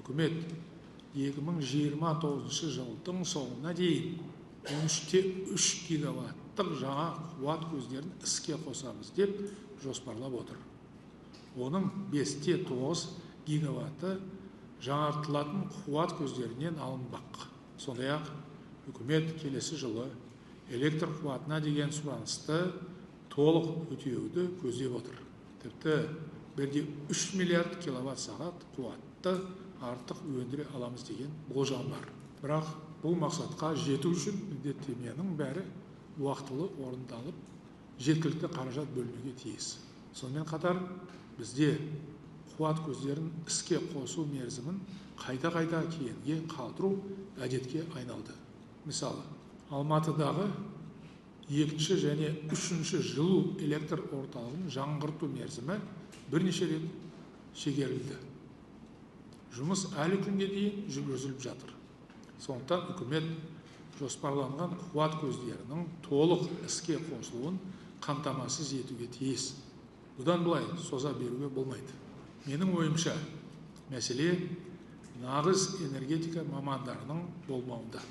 үкімет 2029 жылдың соңына дейін 13,3 гигаваттық жаңа қуат көздерін іске қосамыз деп жоспарлап отыр. Оның 5,9 гигаватты жаңартылатын қуат көздерінен алынбақ. Сондай-ақ үкімет келесі жылы электр қуатына деген сұранысты толық өтеуді көздеп отыр. Тіпті 1,3 миллиард киловатт сағат қуатты артық өндіре аламыз деген болжам бар. Бірақ бұл мақсатқа жету үшін міндеттеменің бәрі уақытылы орындалып, жеткілікті қаражат бөлінуге тиіс. Сонымен қатар бізде қуат көздерін іске қосу мерзімін қайта-қайта кейінге қалдыру әдетке айналды. Мысалы, Алматыдағы 2 және 3 жылу электр орталығын жаңғырту мерзімі бірнеше рет шегерілді. Жұмыс әлі күнге дейін жүргізіліп жатыр. Сондықтан үкімет жоспарланған қуат көздерінің толық іске қосылуын қамтамасыз етуге тиіс. Бұдан былай соза беруге болмайды. Менің ойымша, мәселе нағыз энергетика мамандарының болмауында.